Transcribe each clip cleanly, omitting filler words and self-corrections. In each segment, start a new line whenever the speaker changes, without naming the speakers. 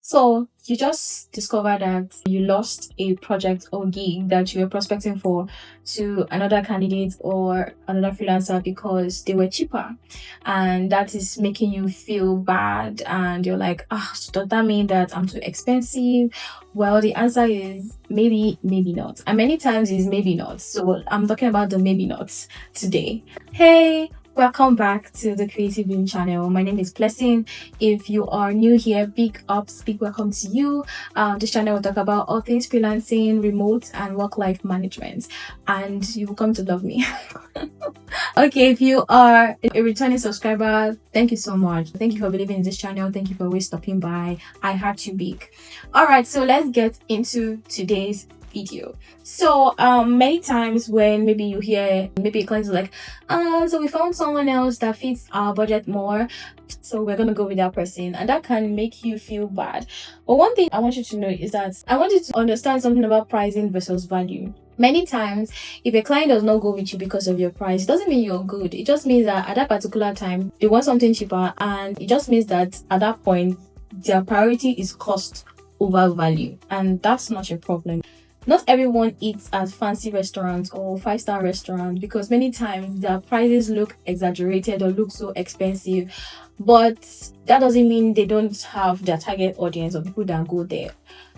So you just discover that you lost a project or gig that you were prospecting for to another candidate or another freelancer because they were cheaper, and that is making you feel bad, and you're like, does that mean that I'm too expensive? Well, the answer is maybe, maybe not, and many times is maybe not. So I'm talking about the maybe nots today. Hey, welcome back to the Creative Bloom channel. My name is Blessing. If you are new here, big ups, big welcome to you. This channel will talk about all things freelancing, remote, and work-life management, and you will come to love me. Okay, if you are a returning subscriber, thank you so much. Thank you for believing in this channel. Thank you for always stopping by. I heart you big. All right, so let's get into today's video. So many times when maybe you hear maybe a client is like, so we found someone else that fits our budget more, so we're gonna go with that person, and that can make you feel bad. But one thing I want you to know is that I want you to understand something about pricing versus value. Many times, if a client does not go with you because of your price, it doesn't mean you're good. It just means that at that particular time they want something cheaper, and it just means that at that point their priority is cost over value, and that's not your problem. Not everyone eats at fancy restaurants or 5-star restaurants because many times their prices look exaggerated or look so expensive, but that doesn't mean they don't have their target audience or people that go there.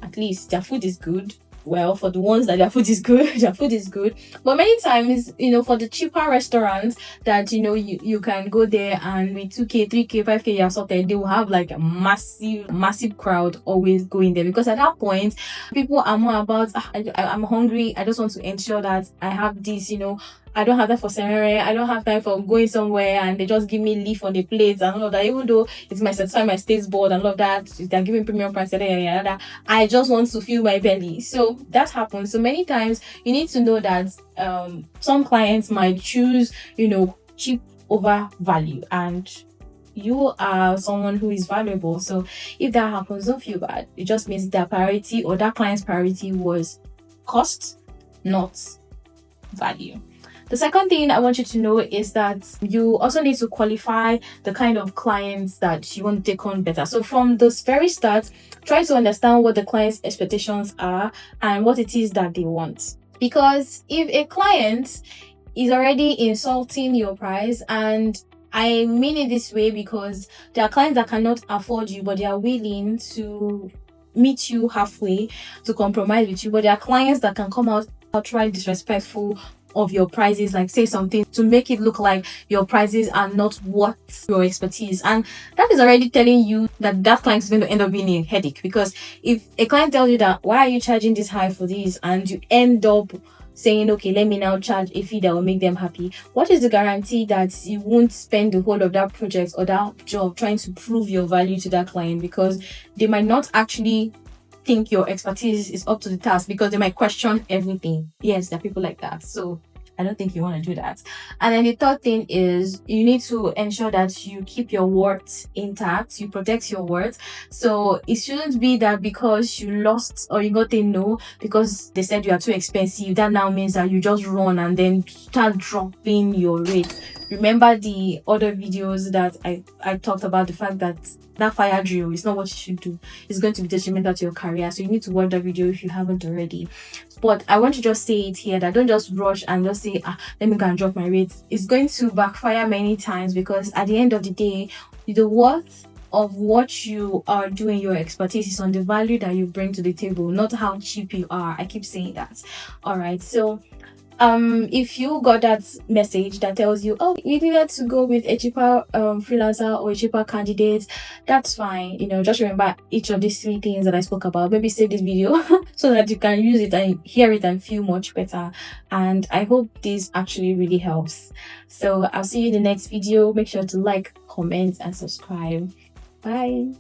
At least their food is good. Well, for the ones that their food is good, their food is good. But many times, for the cheaper restaurants that you can go there, and with 2k, 3k, 5k you're sorted, they will have like a massive crowd always going there, because at that point people are more about I'm hungry, I just want to ensure that I have this, I don't have that for ceremony, I don't have time for going somewhere and they just give me leaf on the plates and all of that, even though it's my satisfy my state's board and all of that, they're giving premium price, I just want to fill my belly. So that happens. So many times you need to know that some clients might choose cheap over value, and you are someone who is valuable. So if that happens, don't feel bad. It just means their priority or that client's priority was cost, not value. The second thing I want you to know is that you also need to qualify the kind of clients that you want to take on better. So from the very start, try to understand what the client's expectations are and what it is that they want. Because if a client is already insulting your price, and I mean it this way because there are clients that cannot afford you, but they are willing to meet you halfway, to compromise with you, but there are clients that can come out outright disrespectful of your prices, like say something to make it look like your prices are not what your expertise, and that is already telling you that that client is going to end up being a headache. Because if a client tells you that, why are you charging this high for this, and you end up saying, okay, let me now charge a fee that will make them happy, what is the guarantee that you won't spend the whole of that project or that job trying to prove your value to that client? Because they might not actually think your expertise is up to the task, because they might question everything. Yes, there are people like that. So I don't think you want to do that. And then the third thing is you need to ensure that you keep your words intact, you protect your words. So it shouldn't be that because you lost or you got a no because they said you are too expensive, that now means that you just run and then start dropping your rate. Remember the other videos that I talked about the fact that fire drill is not what you should do. It's going to be detrimental to your career. So you need to watch that video if you haven't already. But I want to just say it here that don't just rush and just say, let me go and drop my rates. It's going to backfire many times, because at the end of the day, the worth of what you are doing, your expertise, is on the value that you bring to the table, not how cheap you are. I keep saying that. All right. So if you got that message that tells you, oh, you needed to go with a cheaper freelancer or a cheaper candidate, that's fine. Just remember each of these 3 things that I spoke about. Maybe save this video so that you can use it and hear it and feel much better. And I hope this actually really helps. So I'll see you in the next video. Make sure to like, comment, and subscribe. Bye.